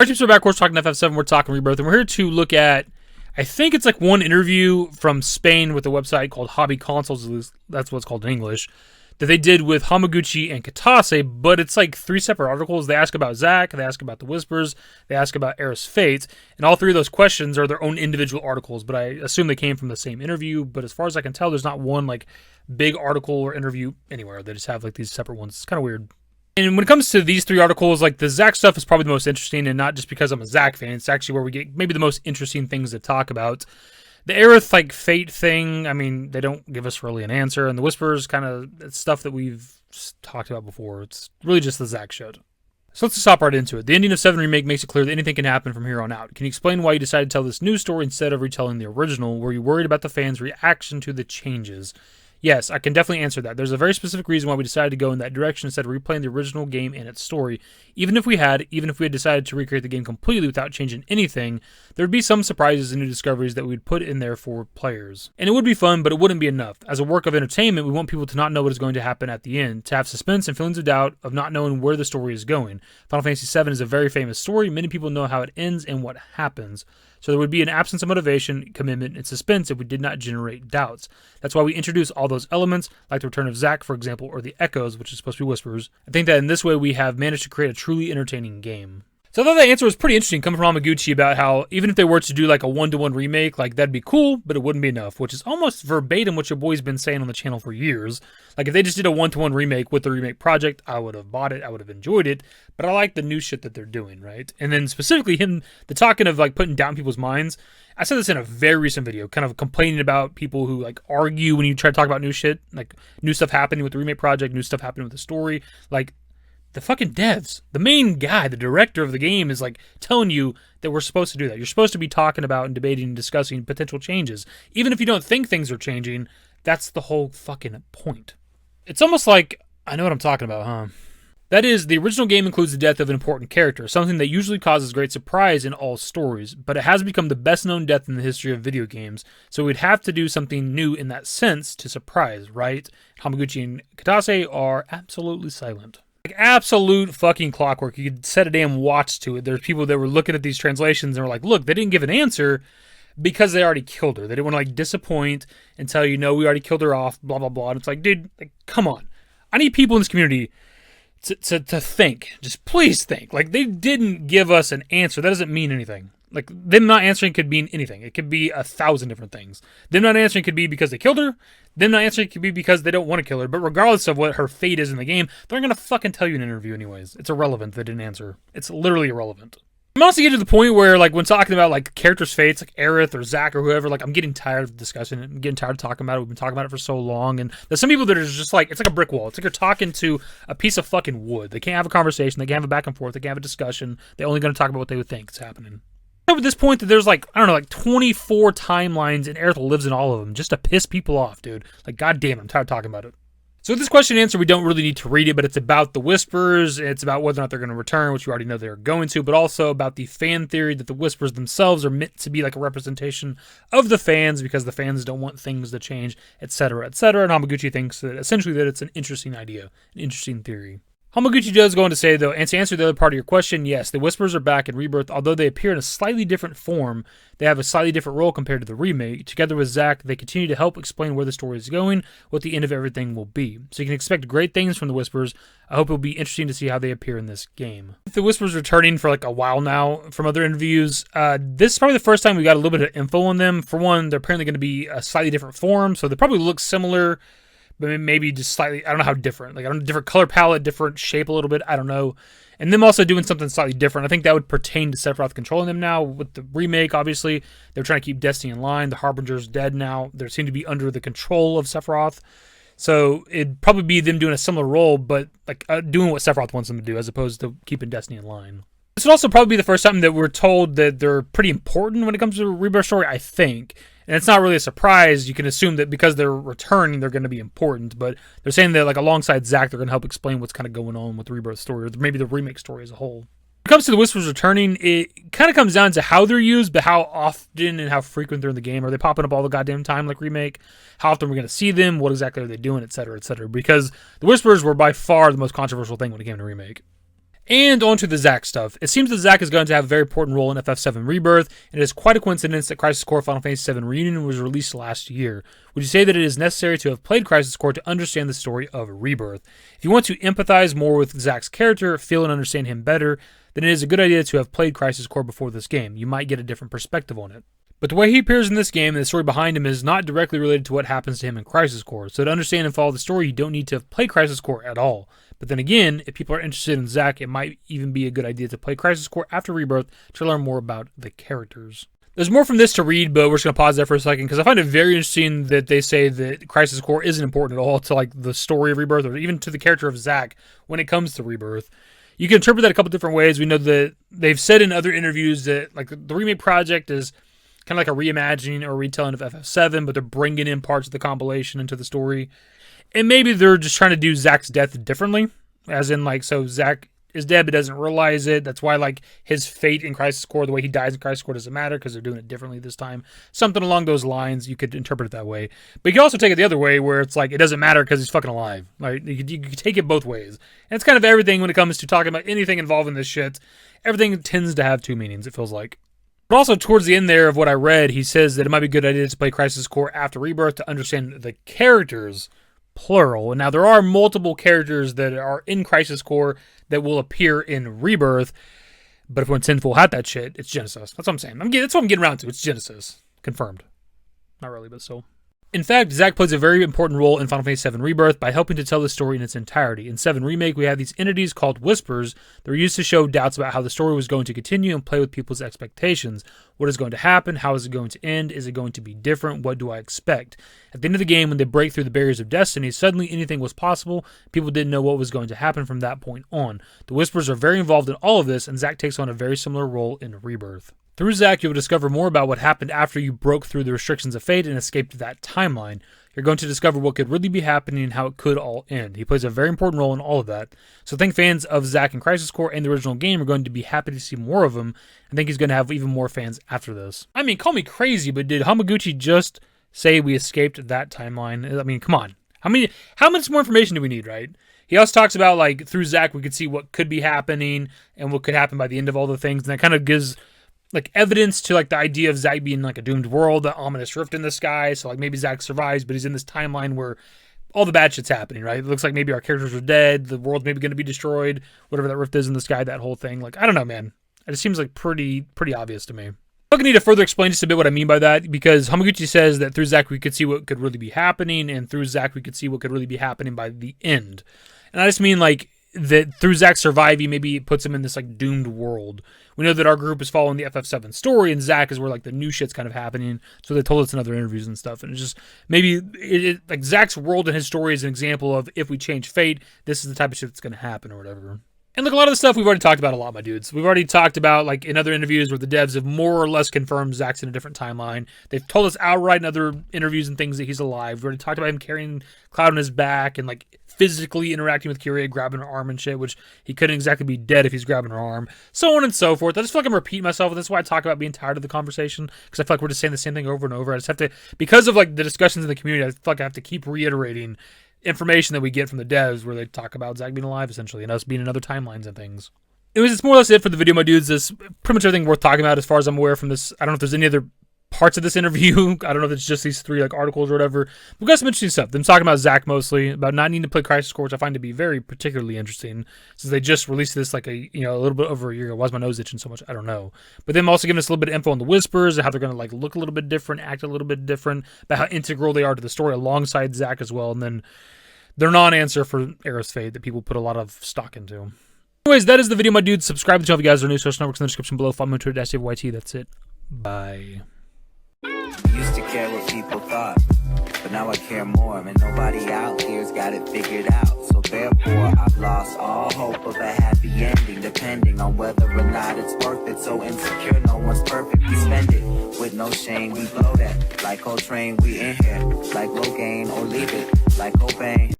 Our teams are back. We're talking FF7. We're talking Rebirth, and we're here to look at, I think it's like one interview from Spain with a website called Hobby Consoles. At least that's what it's called in English, that they did with Hamaguchi and Kitase, but it's like three separate articles. They ask about Zack, they ask about the Whispers, they ask about Aerith's fate, and all three of those questions are their own individual articles, but I assume they came from the same interview. But as far as I can tell, there's not one like big article or interview anywhere. They just have like these separate ones. It's kind of weird. And when it comes to these three articles, like the Zack stuff is probably the most interesting, and not just because I'm a Zack fan. It's actually where we get maybe the most interesting things to talk about. The Aerith like fate thing, I mean, they don't give us really an answer, and the Whispers kind of stuff that we've talked about before. It's really just the Zack shit. So let's just hop right into it. The ending of 7 Remake makes it clear that anything can happen from here on out. Can you explain why you decided to tell this new story instead of retelling the original? Were you worried about the fans' reaction to the changes? Yes, I can definitely answer that. There's a very specific reason why we decided to go in that direction instead of replaying the original game and its story. Even if we had decided to recreate the game completely without changing anything, there would be some surprises and new discoveries that we would put in there for players. And it would be fun, but it wouldn't be enough. As a work of entertainment, we want people to not know what is going to happen at the end, to have suspense and feelings of doubt of not knowing where the story is going. Final Fantasy VII is a very famous story. Many people know how it ends and what happens. So there would be an absence of motivation, commitment, and suspense if we did not generate doubts. That's why we introduce all those elements, like the return of Zack, for example, or the Echoes, which is supposed to be Whispers. I think that in this way we have managed to create a truly entertaining game. So I thought that answer was pretty interesting coming from Hamaguchi about how even if they were to do like a one-to-one remake, like that'd be cool, but it wouldn't be enough, which is almost verbatim what your boy's been saying on the channel for years. Like if they just did a one-to-one remake with the remake project, I would have bought it, I would have enjoyed it, but I like the new shit that they're doing, right? And then specifically the talking of like putting down people's minds. I said this in a very recent video, kind of complaining about people who like argue when you try to talk about new shit, like new stuff happening with the remake project, new stuff happening with the story, like the fucking devs, the main guy, the director of the game is like telling you that we're supposed to do that. You're supposed to be talking about and debating and discussing potential changes. Even if you don't think things are changing, that's the whole fucking point. It's almost like, I know what I'm talking about, huh? That is, the original game includes the death of an important character, something that usually causes great surprise in all stories, but it has become the best known death in the history of video games, so we'd have to do something new in that sense to surprise, right? Hamaguchi and Kitase are absolutely silent. Like absolute fucking clockwork. You could set a damn watch to it. There's people that were looking at these translations and were like, look, they didn't give an answer because they already killed her. They didn't want to like disappoint and tell you, no, we already killed her off, blah, blah, blah. And it's like, dude, like, come on. I need people in this community to think. Just please think. Like they didn't give us an answer. That doesn't mean anything. Like them not answering could mean anything. It could be 1,000 different things. Them not answering could be because they killed her. Them not answering could be because they don't want to kill her. But regardless of what her fate is in the game, they're going to fucking tell you in an interview anyways. It's irrelevant they didn't answer. It's literally irrelevant. I'm also getting to the point where like when talking about like characters' fates, like Aerith or Zack or whoever, like I'm getting tired of discussing it. I'm getting tired of talking about it. We've been talking about it for so long. And there's some people that are just like, it's like a brick wall. It's like you're talking to a piece of fucking wood. They can't have a conversation. They can't have a back and forth. They can't have a discussion. They're only going to talk about what they would think is happening. At this point that there's like, I don't know, like 24 timelines and Aerith lives in all of them just to piss people off, dude. Like, goddamn, I'm tired of talking about it. So with this question and answer, we don't really need to read it, but it's about the Whispers. It's about whether or not they're going to return, which you already know they're going to, but also about the fan theory that the Whispers themselves are meant to be like a representation of the fans because the fans don't want things to change, etc., etc. And Hamaguchi thinks that essentially that it's an interesting idea, an interesting theory. Hamaguchi does go on to say, though, and to answer the other part of your question, yes, the Whispers are back in Rebirth. Although they appear in a slightly different form, they have a slightly different role compared to the remake. Together with Zack, they continue to help explain where the story is going, what the end of everything will be. So you can expect great things from the Whispers. I hope it'll be interesting to see how they appear in this game. The Whispers returning for like a while now from other interviews. This is probably the first time we got a little bit of info on them. For one, they're apparently going to be a slightly different form, so they probably look similar, but maybe just slightly, I don't know how different. Like, I don't know, different color palette, different shape a little bit, I don't know. And them also doing something slightly different. I think that would pertain to Sephiroth controlling them now. With the remake, obviously, they're trying to keep Destiny in line. The Harbinger's dead now. They seem to be under the control of Sephiroth. So it'd probably be them doing a similar role, but like doing what Sephiroth wants them to do, as opposed to keeping Destiny in line. This would also probably be the first time that we're told that they're pretty important when it comes to the Rebirth story, I think. And it's not really a surprise. You can assume that because they're returning, they're going to be important. But they're saying that like alongside Zack, they're going to help explain what's kind of going on with the Rebirth story, or maybe the remake story as a whole. When it comes to the Whispers returning, it kind of comes down to how they're used, but how often and how frequent they're in the game. Are they popping up all the goddamn time like remake? How often are we going to see them? What exactly are they doing, etc., etc.? Because the Whispers were by far the most controversial thing when it came to remake. And on to the Zack stuff. It seems that Zack is going to have a very important role in FF7 Rebirth, and it is quite a coincidence that Crisis Core Final Fantasy VII Reunion was released last year. Would you say that it is necessary to have played Crisis Core to understand the story of Rebirth? If you want to empathize more with Zack's character, feel and understand him better, then it is a good idea to have played Crisis Core before this game. You might get a different perspective on it. But the way he appears in this game and the story behind him is not directly related to what happens to him in Crisis Core. So to understand and follow the story, you don't need to have played Crisis Core at all. But then again, if people are interested in Zack, it might even be a good idea to play Crisis Core after Rebirth to learn more about the characters. There's more from this to read, but we're just going to pause there for a second because I find it very interesting that they say that Crisis Core isn't important at all to like the story of Rebirth or even to the character of Zack when it comes to Rebirth. You can interpret that a couple different ways. We know that they've said in other interviews that like the remake project is kind of like a reimagining or retelling of FF7, but they're bringing in parts of the compilation into the story. And maybe they're just trying to do Zack's death differently, as in like, so Zack is dead but doesn't realize it. That's why like his fate in Crisis Core, the way he dies in Crisis Core doesn't matter because they're doing it differently this time. Something along those lines, you could interpret it that way. But you can also take it the other way where it's like, it doesn't matter because he's fucking alive. Right? You could take it both ways. And it's kind of everything when it comes to talking about anything involving this shit. Everything tends to have two meanings, it feels like. But also, towards the end there of what I read, he says that it might be a good idea to play Crisis Core after Rebirth to understand the characters, plural. And now, there are multiple characters that are in Crisis Core that will appear in Rebirth. But if we're in Sinful hat that shit, it's Genesis. That's what I'm saying. That's what I'm getting around to. It's Genesis. Confirmed. Not really, but still. In fact, Zack plays a very important role in Final Fantasy VII Rebirth by helping to tell the story in its entirety. In 7 Remake, we have these entities called Whispers that were used to show doubts about how the story was going to continue and play with people's expectations. What is going to happen? How is it going to end? Is it going to be different? What do I expect? At the end of the game, when they break through the barriers of destiny, suddenly anything was possible. People didn't know what was going to happen from that point on. The Whispers are very involved in all of this, and Zack takes on a very similar role in Rebirth. Through Zack, you'll discover more about what happened after you broke through the restrictions of fate and escaped that timeline. You're going to discover what could really be happening and how it could all end. He plays a very important role in all of that. So I think fans of Zack and Crisis Core and the original game are going to be happy to see more of him. I think he's going to have even more fans after this. I mean, call me crazy, but did Hamaguchi just say we escaped that timeline? I mean, come on. How much more information do we need, right? He also talks about, like, through Zack, we could see what could be happening and what could happen by the end of all the things. And that kind of gives like evidence to like the idea of Zack being like a doomed world, the ominous rift in the sky. So like maybe Zack survives, but he's in this timeline where all the bad shit's happening, right? It looks like maybe our characters are dead, the world's maybe going to be destroyed, whatever that rift is in the sky, that whole thing. Like, I don't know, man. It just seems like pretty obvious to me. I'm going to need to further explain just a bit what I mean by that, because Hamaguchi says that through Zack we could see what could really be happening, and through Zack we could see what could really be happening by the end. And I just mean like that through Zack surviving, maybe it puts him in this like doomed world. We know that our group is following the FF7 story, and Zack is where like the new shit's kind of happening. So they told us in other interviews and stuff. And it's just maybe like Zack's world and his story is an example of if we change fate, this is the type of shit that's going to happen or whatever. And look, a lot of the stuff we've already talked about a lot, my dudes. We've already talked about, like, in other interviews where the devs have more or less confirmed Zack's in a different timeline. They've told us outright in other interviews and things that he's alive. We've already talked about him carrying Cloud on his back and, like, physically interacting with Kyria, grabbing her arm and shit, which he couldn't exactly be dead if he's grabbing her arm. So on and so forth. I just feel like I'm repeating myself, and that's why I talk about being tired of the conversation, because I feel like we're just saying the same thing over and over. I just have to, because of, like, the discussions in the community, I feel like I have to keep reiterating information that we get from the devs where they talk about Zack being alive, essentially, and us being in other timelines and things. Anyways, it's more or less it for the video, my dudes. This pretty much everything worth talking about as far as I'm aware from this. I don't know if there's any other parts of this interview. I don't know if it's just these 3 like articles or whatever. We've got some interesting stuff. Them talking about Zack mostly, about not needing to play Crisis Core, which I find to be very particularly interesting, since they just released this like a little bit over a year ago. Why is my nose itching so much? I don't know. But them also giving us a little bit of info on the Whispers and how they're going to like look a little bit different, act a little bit different, about how integral they are to the story alongside Zack as well, and then their non-answer for Aerith's fate that people put a lot of stock into. Anyways, that is the video, my dudes. Subscribe to the channel if you guys are new. Social networks in the description below. Follow me on Twitter, @DaveYT. That's it. Bye. Used to care what people thought, but now I care more. And nobody out here's got it figured out. So therefore, I've lost all hope of a happy ending, depending on whether or not it's worth it. So insecure, no one's perfect. We spend it with no shame. We blow that like Coltrane. We in here like Rogaine, or leave it like Cobain.